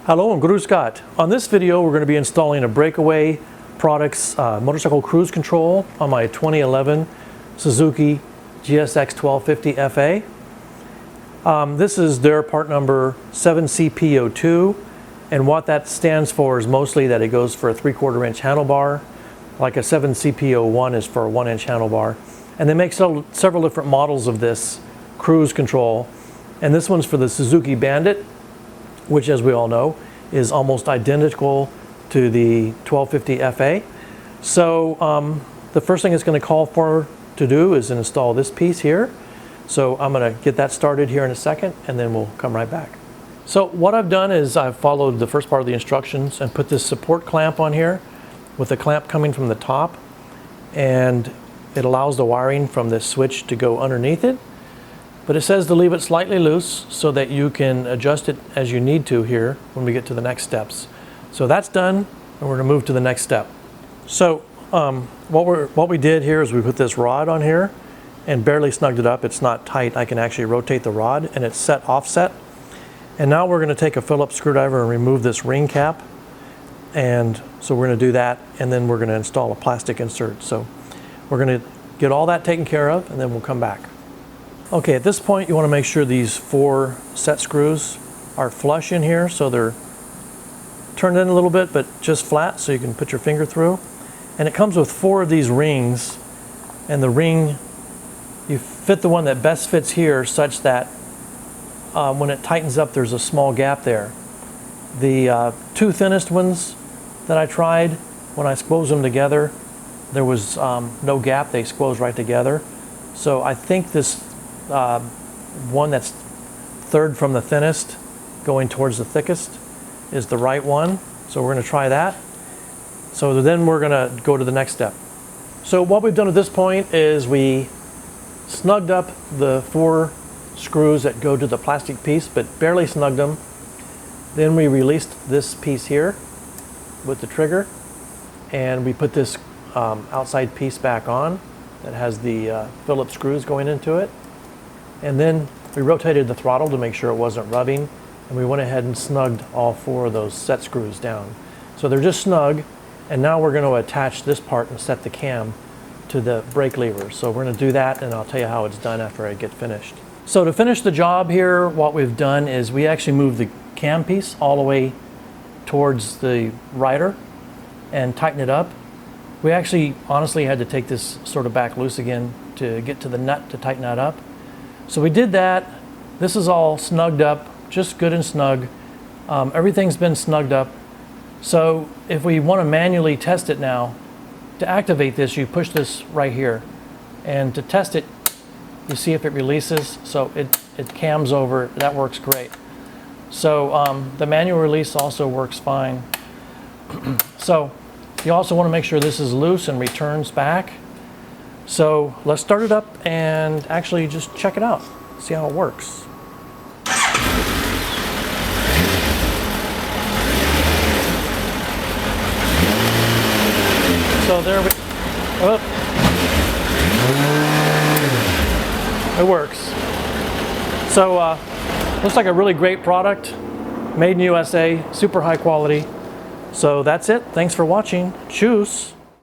Hello, I'm Guru Scott. On this video, we're going to be installing a Brakeaway Products motorcycle cruise control on my 2011 Suzuki GSX1250FA. This is their part number 7CP02, and what that stands for is mostly that it goes for a 3/4 inch handlebar, like a 7CP01 is for a 1-inch handlebar. And they make several different models of this cruise control, and this one's for the Suzuki Bandit, which, as we all know, is almost identical to the 1250FA. So the first thing it's going to call for to do is install this piece here. So I'm going to get that started here in a second, and then we'll come right back. So what I've done is I've followed the first part of the instructions and put this support clamp on here with the clamp coming from the top, and it allows the wiring from this switch to go underneath it. But it says to leave it slightly loose so that you can adjust it as you need to here when we get to the next steps. So that's done, and we're going to move to the next step. So what we did here is we put this rod on here and barely snugged it up. It's not tight. I can actually rotate the rod, and it's set offset. And now we're going to take a Phillips screwdriver and remove this ring cap. And so we're going to do that, and then we're going to install a plastic insert. So we're going to get all that taken care of, and then we'll come back. Okay, at this point you want to make sure these 4 set screws are flush in here, so they're turned in a little bit but just flat so you can put your finger through. And it comes with 4 of these rings, and the ring, you fit the one that best fits here such that when it tightens up there's a small gap there. The 2 thinnest ones that I tried, when I squoze them together, there was no gap. They squoze right together. So I think this one that's third from the thinnest going towards the thickest is the right one. So we're going to try that. So then we're going to go to the next step. So what we've done at this point is we snugged up the 4 screws that go to the plastic piece, but barely snugged them. Then we released this piece here with the trigger, and we put this outside piece back on that has the Phillips screws going into it. And then we rotated the throttle to make sure it wasn't rubbing, and we went ahead and snugged all 4 of those set screws down. So they're just snug, and now we're going to attach this part and set the cam to the brake lever. So we're going to do that, and I'll tell you how it's done after I get finished. So to finish the job here, what we've done is we actually moved the cam piece all the way towards the rider and tighten it up. We actually honestly had to take this sort of back loose again to get to the nut to tighten that up. So we did that. This is all snugged up, just good and snug. Everything's been snugged up. So if we want to manually test it now, to activate this, you push this right here. And to test it, you see if it releases. So it cams over. That works great. So the manual release also works fine. So you also want to make sure this is loose and returns back. So let's start it up and actually just check it out, see how it works. So there we go. It works. So looks like a really great product, made in USA, super high quality. So that's it. Thanks for watching. Tschüss.